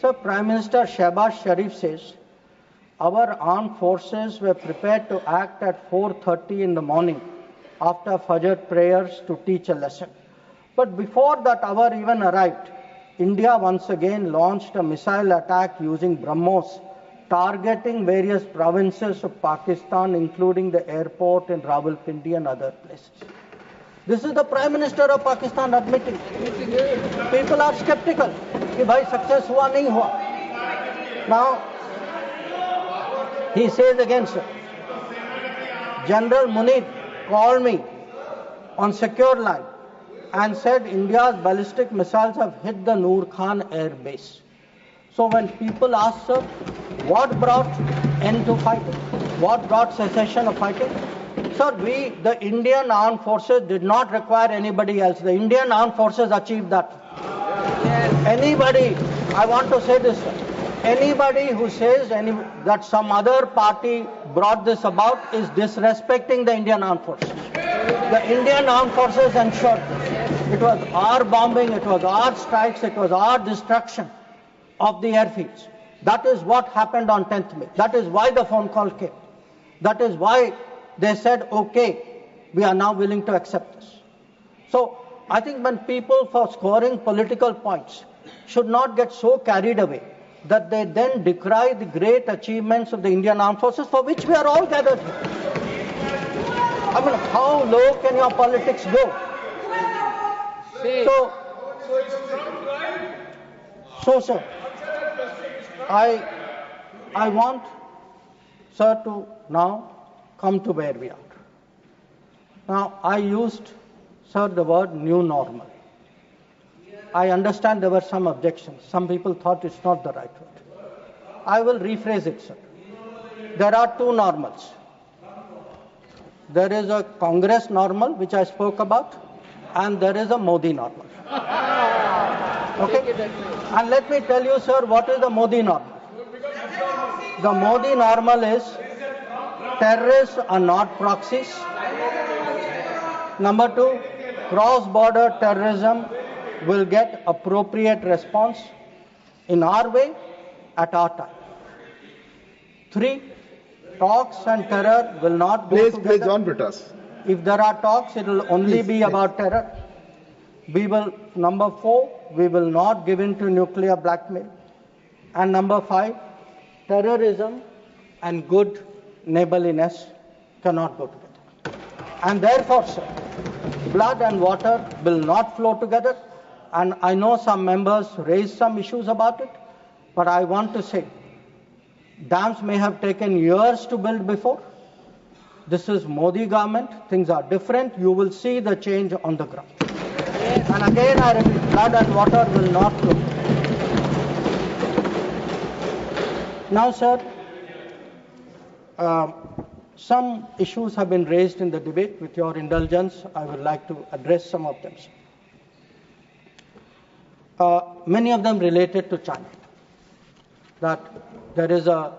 So Prime Minister Shehbaz Sharif says, our armed forces were prepared to act at 4:30 in the morning after Fajr prayers to teach a lesson. But before that hour even arrived, India once again launched a missile attack using BrahMos, targeting various provinces of Pakistan, including the airport in Rawalpindi and other places. This is the Prime Minister of Pakistan admitting. People are skeptical. Ki bhai success hua nahi hua. Now, he says again, sir, General Munir called me on secure line and said India's ballistic missiles have hit the Noor Khan air base. So when people ask, sir, what brought end to fighting? What brought cessation of fighting? Sir, the Indian armed forces did not require anybody else. The Indian armed forces achieved that. Anybody, I want to say this, sir, anybody who says that some other party brought this about is disrespecting the Indian armed forces. The Indian armed forces ensured this. It was our bombing, it was our strikes, it was our destruction of the airfields. That is what happened on 10th May. That is why the phone call came. That is why they said, okay, we are now willing to accept this. So I think when people, for scoring political points, should not get so carried away that they then decry the great achievements of the Indian Armed Forces for which we are all gathered here. I mean, how low can your politics go? So, sir, I want, sir, to now come to where we are. Now, I used, sir, the word new normal. I understand there were some objections. Some people thought it's not the right word. I will rephrase it, sir. There are two normals. There is a Congress normal, which I spoke about, and there is a Modi normal. Okay? And let me tell you, sir, what is the Modi normal? The Modi normal is terrorists are not proxies. Number two, cross-border terrorism will get appropriate response in our way at our time. Three, talks and terror will not go together. Please, John Britas. If there are talks, it will only be about terror. We will, number four, we will not give in to nuclear blackmail. And number five, terrorism and good neighborliness cannot go together. And therefore, sir, blood and water will not flow together. And I know some members raised some issues about it, but I want to say, dams may have taken years to build before. This is Modi government. Things are different. You will see the change on the ground. And again, I repeat, blood and water will not flow. Now, sir, some issues have been raised in the debate. With your indulgence, I would like to address some of them. Many of them related to China. That there is a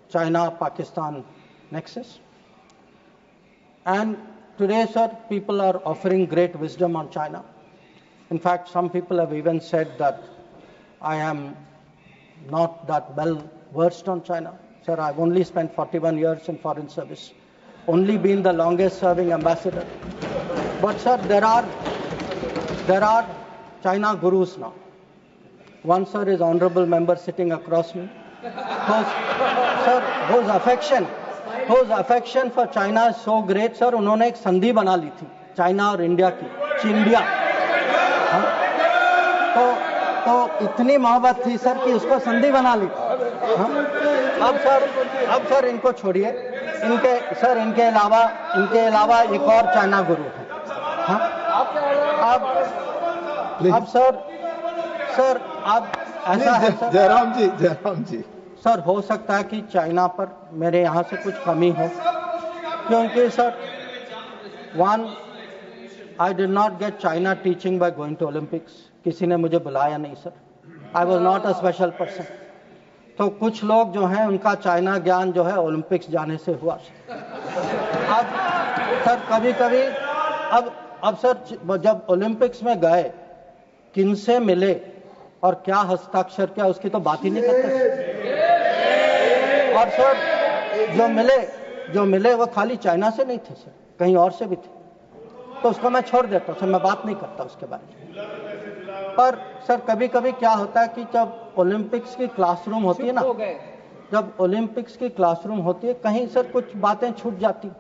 China-Pakistan nexus. And today, sir, people are offering great wisdom on China. In fact, some people have even said that I am not that well versed on China. Sir, I've only spent 41 years in foreign service, only been the longest serving ambassador. But sir, there are China gurus now. One, sir, is honorable member sitting across me. whose affection for China is so great, sir, उन्होंने एक संधि बना ली थी China और India की, चिंडिया. तो इतनी मोहब्बत थी सर कि उसको संधि बना ली. अब सर इनको छोड़िए, इनके अलावा एक और चाइना गुरु है. अब सर अब ऐसा है सर, जयराम जी सर, हो सकता है कि चाइना पर मेरे यहाँ से कुछ कमी हो, क्योंकि sir, one, I did not get China teaching by going to Olympics. किसी ने मुझे बुलाया नहीं sir. I was not a special person. तो कुछ लोग जो हैं उनका चाइना ज्ञान जो है ओलंपिक्स जाने से हुआ. अब सर कभी अब सर जब ओलंपिक्स में गए, किनसे मिले और क्या हस्ताक्षर किया, उसकी तो बात ही नहीं करते. और सर जो मिले वो खाली चाइना से नहीं थे सर, कहीं और से भी थे. तो उसको मैं छोड़ देता हूँ सर, मैं बात नहीं करता उसके बारे में. पर सर कभी कभी क्या होता है कि जब ओलंपिक्स की क्लासरूम होती है ना, जब ओलंपिक्स की क्लासरूम होती है, कहीं सर कुछ बातें छूट जाती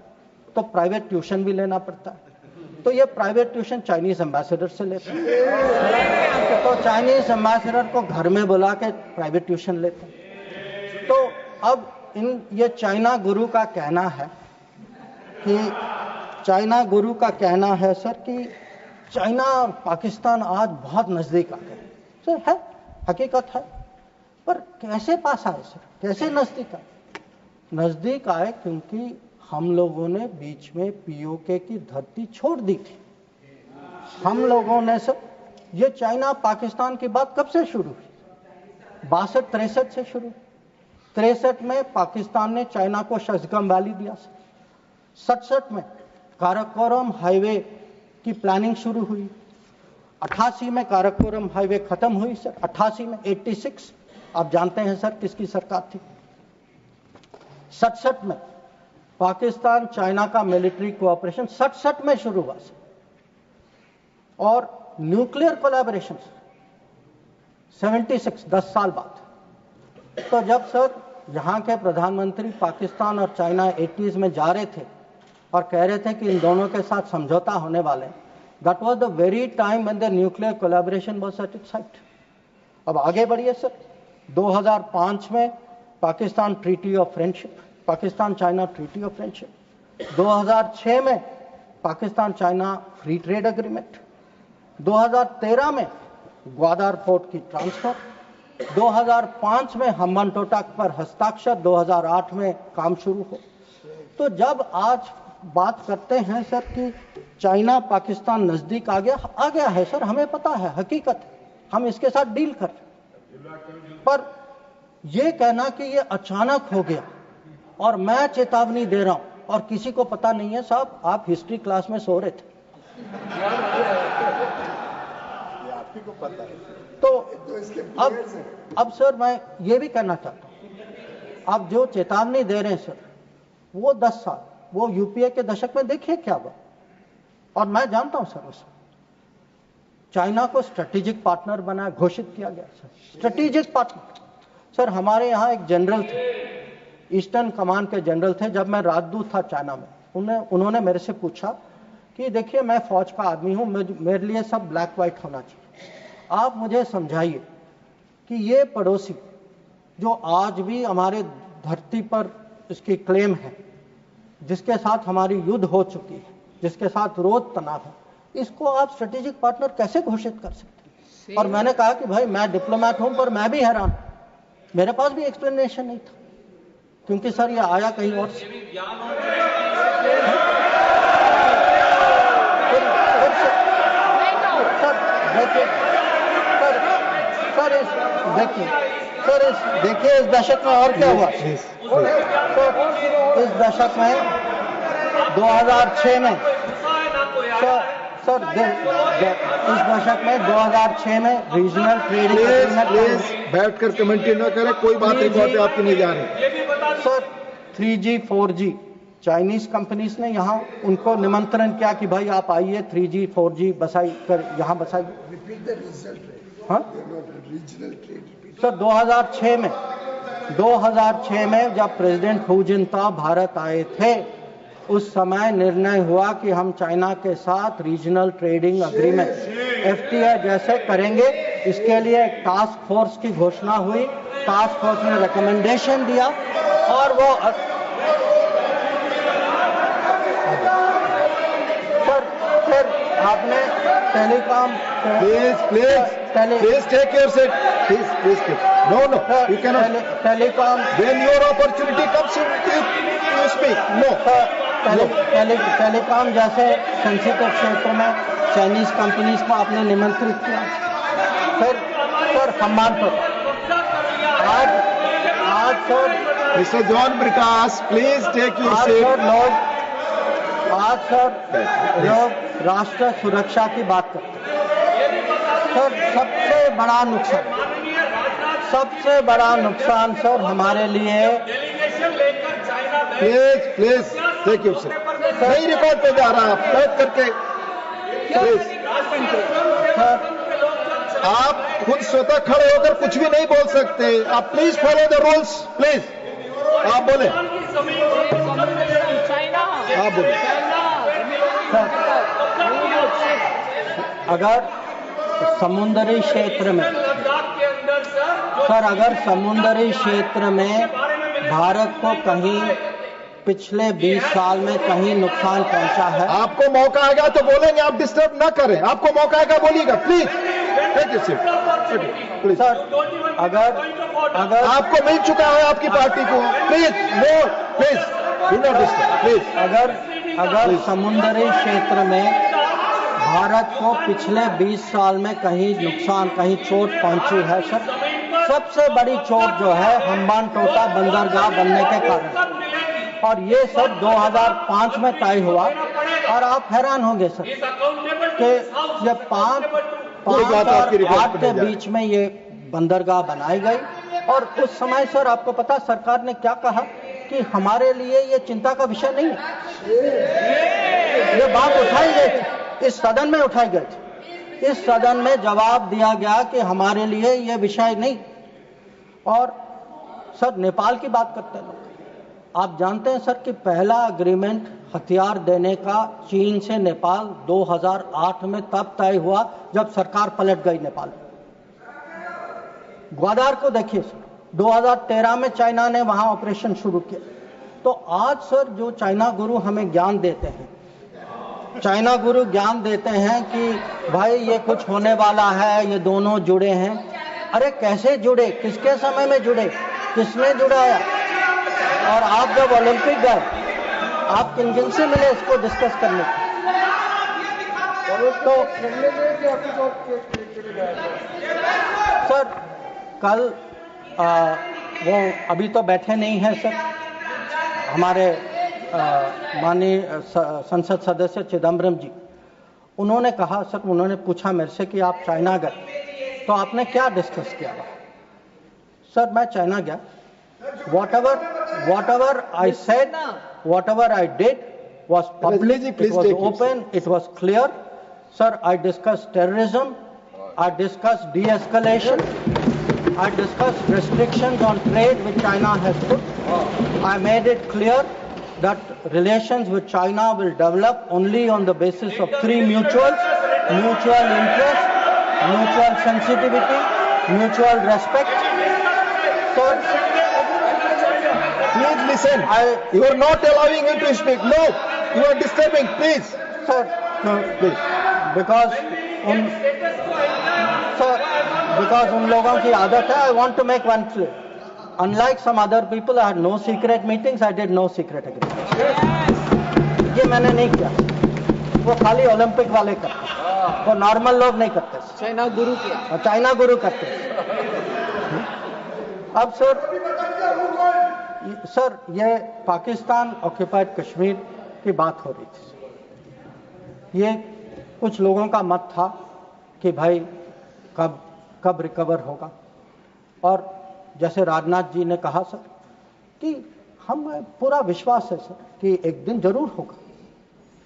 तो प्राइवेट ट्यूशन भी लेना पड़ता है. तो ये प्राइवेट ट्यूशन चाइनीज एम्बेसडर से लेते हैं. तो चाइनीज एम्बेसडर को घर में बुला के प्राइवेट ट्यूशन लेते हैं. तो अब ये चाइना गुरु का कहना है सर कि चाइना और पाकिस्तान आज बहुत नजदीक आ गए. सर है, हकीकत है, पर कैसे पास आए सर, कैसे नजदीक आए? क्योंकि हम लोगों ने बीच में पीओके की धरती छोड़ दी थी. हम लोगों ने सर, ये चाइना पाकिस्तान की बात कब से शुरू हुई? 62-63 से शुरू. 63 में पाकिस्तान ने चाइना को शशगम वैली दिया सर. 67 में काराकोरम हाईवे की प्लानिंग शुरू हुई. 88 में काराकोरम हाईवे खत्म हुई सर. 88 में 86 आप जानते हैं सर किसकी सरकार थी. 67 में पाकिस्तान चाइना का मिलिट्री कोऑपरेशन 67 में शुरू हुआ सर. और न्यूक्लियर कोलैबोरेशन 76, 10 साल बाद। तो जब सर यहाँ के प्रधानमंत्री पाकिस्तान और चाइना 80s में जा रहे थे और कह रहे थे कि इन दोनों के साथ समझौता होने वाले, that was the very time when the nuclear collaboration was at its height. अब आगे बढ़िए सर, 2005 में Pakistan treaty of friendship, Pakistan China treaty of friendship, 2006 में Pakistan China free trade agreement, 2013 में ग्वादर पोर्ट की ट्रांसफर, 2005 में हम्बनटोटा पर हस्ताक्षर, 2008 में काम शुरू हो। तो जब आज बात करते हैं सर कि चाइना पाकिस्तान नजदीक आ गया है सर, हमें पता है, हकीकत है, हम इसके साथ डील कर रहे, पर यह कहना कि ये अचानक हो गया और मैं चेतावनी दे रहा हूं और किसी को पता नहीं है, साहब आप हिस्ट्री क्लास में सो रहे थे, आपको को पता है। तो अब सर मैं ये भी कहना चाहता हूं, आप जो चेतावनी दे रहे हैं सर, वो 10 साल, वो यूपीए के दशक में देखिए क्या हुआ, और मैं जानता हूं सर उसमें चाइना को स्ट्रेटेजिक पार्टनर बना घोषित किया गया सर, स्ट्रेटेजिक पार्टनर। सर हमारे यहाँ एक जनरल थे, ईस्टर्न कमान के जनरल थे, जब मैं राजदूत था चाइना में, उन्होंने मेरे से पूछा कि देखिए मैं फौज का आदमी हूं, मेरे लिए सब ब्लैक व्हाइट होना चाहिए, आप मुझे समझाइए कि ये पड़ोसी जो आज भी हमारे धरती पर इसकी क्लेम है, जिसके साथ हमारी युद्ध हो चुकी है, जिसके साथ रोज तनाव है, इसको आप स्ट्रेटेजिक पार्टनर कैसे घोषित कर सकते हैं? और मैंने कहा कि भाई मैं डिप्लोमेट हूं, पर मैं भी हैरान, मेरे पास भी एक्सप्लेनेशन नहीं था, क्योंकि सर ये आया कहीं और से। देखिए इस दशक में और क्या हुआ। इस दशक में 2006 में सर इस दशक में 2006 में रीजनल ट्रेडिंग एग्रीमेंट, बैठकर कमेंट्री न करें, कोई बात रिकॉर्ड पे आपकी नहीं जा रही। Sir 3G 4G Chinese companies ने यहाँ उनको निमंत्रण किया कि भाई आप आइए 3G 4G बसाई कर यहाँ बसाइए। हाँ सर 2006 में जब प्रेसिडेंट हू जिनताओ भारत आए थे, उस समय निर्णय हुआ कि हम चाइना के साथ रीजनल ट्रेडिंग एग्रीमेंट FTA जैसे करेंगे। इसके लिए एक टास्क फोर्स की घोषणा हुई, टास्क फोर्स ने रिकमेंडेशन दिया और वो सर आपने telecom please take your seat, please no you can not telecom when your opportunity comes you speak no. Telecom जैसे सेंसिटिव क्षेत्रों में चाइनीज कंपनीज को आपने निमंत्रित किया। फिर सर सम्मान पर आज sir mister John Brittas please take your seat. आज सर लोग राष्ट्र सुरक्षा की बात करते हैं। सर सबसे बड़ा नुकसान सर हमारे लिए, प्लीज टेक योर सीट। नहीं रिकॉर्ड पे जा रहा, आप बैठ करके प्लीज। आप खुद स्वतः खड़े होकर कुछ भी नहीं बोल सकते, आप please follow the rules, please आप बोले, आप बोले। अगर समुद्री क्षेत्र में सर, अगर समुद्री क्षेत्र में भारत को कहीं पिछले 20 साल में कहीं नुकसान पहुंचा है, आपको मौका आएगा तो बोलेंगे, आप डिस्टर्ब ना करें, आपको मौका आएगा बोलिएगा, please take your seat please. Sir अगर आपको मिल चुका है आपकी पार्टी को, please no please do not disturb please. अगर समुद्री क्षेत्र में भारत को पिछले 20 साल में कहीं नुकसान, कहीं चोट पहुंची है सर, सबसे बड़ी चोट जो है हम्बनटोटा बंदरगाह बनने के कारण, और ये सब 2005 में तय हुआ। और आप हैरान होंगे सर कि जब 5 और 8 के बीच में ये बंदरगाह बनाई गई, और उस समय सर आपको पता सरकार ने क्या कहा कि हमारे लिए ये चिंता का विषय नहीं है। ये बात उठाई गई थी, इस सदन में उठाई गई थी इस सदन में जवाब दिया गया कि हमारे लिए यह विषय नहीं। और सर नेपाल की बात करते हैं लोग। आप जानते हैं सर कि पहला एग्रीमेंट हथियार देने का चीन से नेपाल 2008 में तब तय हुआ जब सरकार पलट गई नेपाल। ग्वादार को देखिए सर, 2013 में चाइना ने वहां ऑपरेशन शुरू किया। तो आज सर जो चाइना गुरु हमें ज्ञान देते हैं, चाइना गुरु ज्ञान देते हैं कि भाई ये कुछ होने वाला है, ये दोनों जुड़े हैं। अरे कैसे जुड़े, किसके समय में जुड़े, किसने जुड़ाया? और आप जब ओलंपिक गए, आप किन किन से मिले इसको डिस्कस करने तो सर कल वो अभी तो बैठे नहीं हैं सर, हमारे माननीय संसद सदस्य चिदम्बरम जी, उन्होंने कहा सर, उन्होंने पूछा मेरे से कि आप चाइना गए तो आपने क्या डिस्कस किया? सर मैं चाइना गया, whatever I said, whatever I did was public, it was open, it was clear. Sir, I discussed terrorism, I discussed de-escalation, I discussed restrictions on trade which China has put. I made it clear that relations with China will develop only on the basis of three mutuals: mutual interest, mutual sensitivity, mutual respect. Sir, please listen. You are not allowing him to speak. No, you are disturbing. Please, sir. No, please. Because उन लोगों की आदत है. I want to make one clear. Unlike some other people, I had no secret meetings. I did no secret agreements. ये मैंने नहीं किया. वो खाली ओलंपिक वाले करते, वो नॉर्मल लोग नहीं करते. चाइना गुरु किया, चाइना गुरु करते. अब सर ये पाकिस्तान ऑक्यूपाइड कश्मीर की बात हो रही थी. ये कुछ लोगों का मत था कि भाई कब रिकवर होगा, और जैसे राजनाथ जी ने कहा सर कि हमें पूरा विश्वास है सर कि एक दिन जरूर होगा.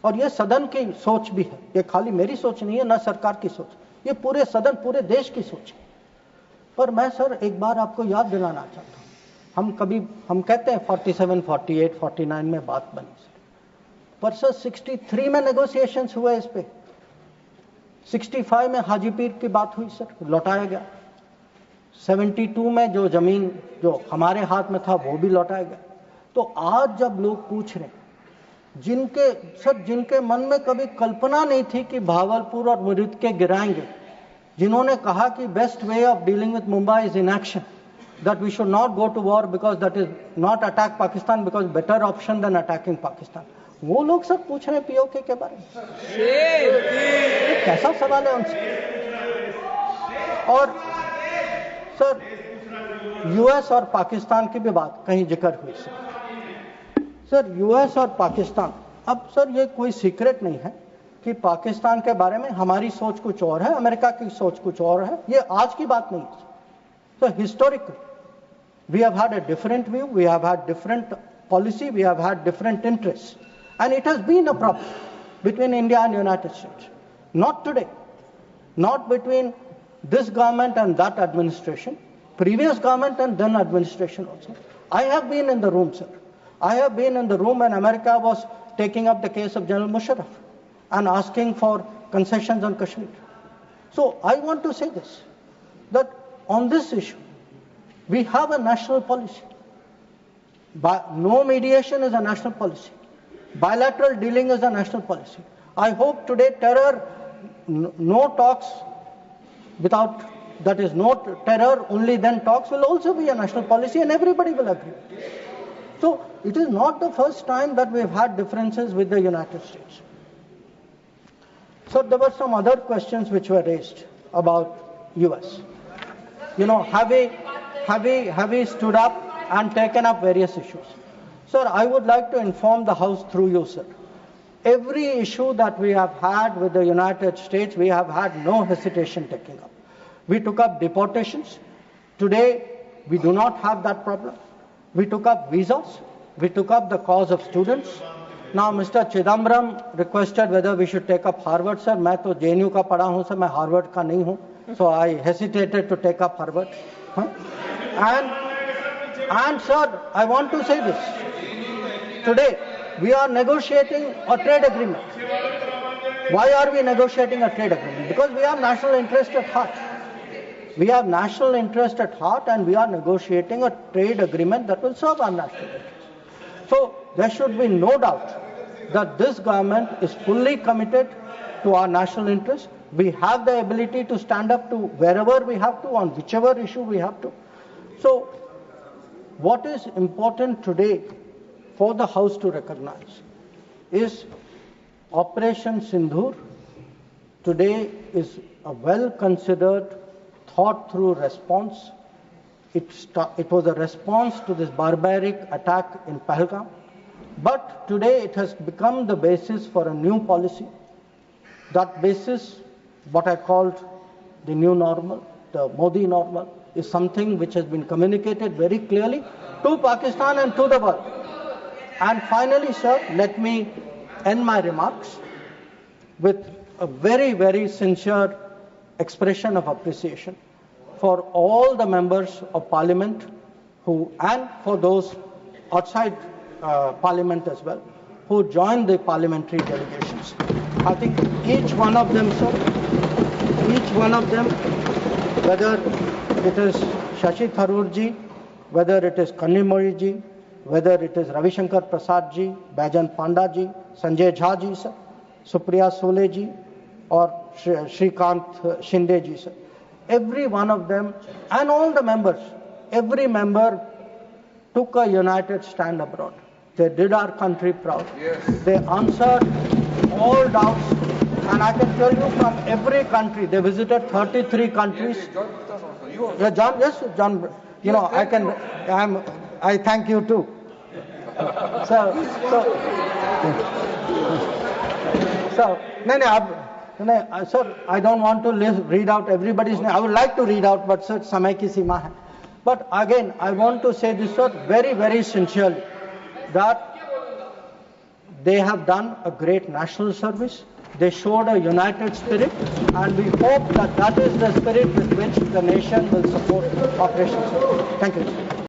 और ये सदन की सोच भी है, ये खाली मेरी सोच नहीं है, ना सरकार की सोच, ये पूरे सदन, पूरे देश की सोच है. पर मैं सर एक बार आपको याद दिलाना चाहता हूं, हम कहते हैं 47, 48, 49 में बात बनी सर, पर सर 63 में नेगोशिएशंस हुए इस पे. 65 में हाजीपीर की बात हुई सर, लौटाया गया. 72 में जो जमीन जो हमारे हाथ में था वो भी लौटाया गया. तो आज जब लोग पूछ रहे, जिनके मन में कभी कल्पना नहीं थी कि भावलपुर और मुरीद के गिराएंगे, जिन्होंने कहा कि best way of dealing with Mumbai is inaction, that we should not go to war because that is not attack Pakistan because better option than attacking Pakistan, वो लोग सब पूछ रहे हैं पीओके के बारे में. ये कैसा सवाल है उनसे? और सर यूएस और पाकिस्तान की भी बात कहीं जिक्र हुई सर. यूएस और पाकिस्तान, अब सर ये कोई सीक्रेट नहीं है कि पाकिस्तान के बारे में हमारी सोच कुछ और है, अमेरिका की सोच कुछ और है. ये आज की बात नहीं है. So historically, we have had a different view, we have had different policy, we have had different interests. And it has been a problem between India and United States. Not today, not between this government and that administration, previous government and then administration also. I have been in the room, sir. I have been in the room when America was taking up the case of General Musharraf and asking for concessions on Kashmir. So I want to say this, that on this issue, we have a national policy. No mediation is a national policy. Bilateral dealing is a national policy. I hope today no talks without, that is no terror, only then talks will also be a national policy and everybody will agree. So it is not the first time that we have had differences with the United States. So there were some other questions which were raised about US. You know, have we stood up and taken up various issues? Sir, I would like to inform the House through you, sir. Every issue that we have had with the United States, we have had no hesitation taking up. We took up deportations. Today, we do not have that problem. We took up visas. We took up the cause of students. Now, Mr. Chidambaram requested whether we should take up Harvard, sir. मैं तो JNU का पढ़ा हूँ, sir. मैं Harvard का नहीं हूँ. So I hesitated to take up Harvard. Huh? And sir, I want to say this. Today, we are negotiating a trade agreement. Why are we negotiating a trade agreement? Because we have national interest at heart. We have national interest at heart, and we are negotiating a trade agreement that will serve our national interest. So there should be no doubt that this government is fully committed to our national interest. We have the ability to stand up to wherever we have to, on whichever issue we have to. So what is important today for the House to recognize is Operation Sindoor today is a well-considered, thought-through response. It was a response to this barbaric attack in Pahalgam. But today it has become the basis for a new policy. That basis, what I called the new normal, the Modi normal, is something which has been communicated very clearly to Pakistan and to the world. And finally, sir, let me end my remarks with a very, very sincere expression of appreciation for all the members of Parliament and for those outside Parliament as well, who joined the parliamentary delegations. I think each one of them, sir, whether it is Shashi Tharoor ji, whether it is Kanimori ji, whether it is Ravi Shankar Prasad ji, Baijan Panda ji, Sanjay Jha ji, sir, Supriya Sole ji, or Shrikant Shinde ji, sir. Every one of them and all the members, every member took a united stand abroad. They did our country proud. Yes. They answered all doubts, and I can tell you from every country, they visited 33 countries. Yes, John, yes, John, you know, I thank you too. Sir, I don't want to read out everybody's name. I would like to read out, but sir, samay ki seema hai. But again, I want to say this, sir, very, very sincerely, that they have done a great national service. They showed a united spirit, and we hope that that is the spirit with which the nation will support Operation Sindoor. Thank you.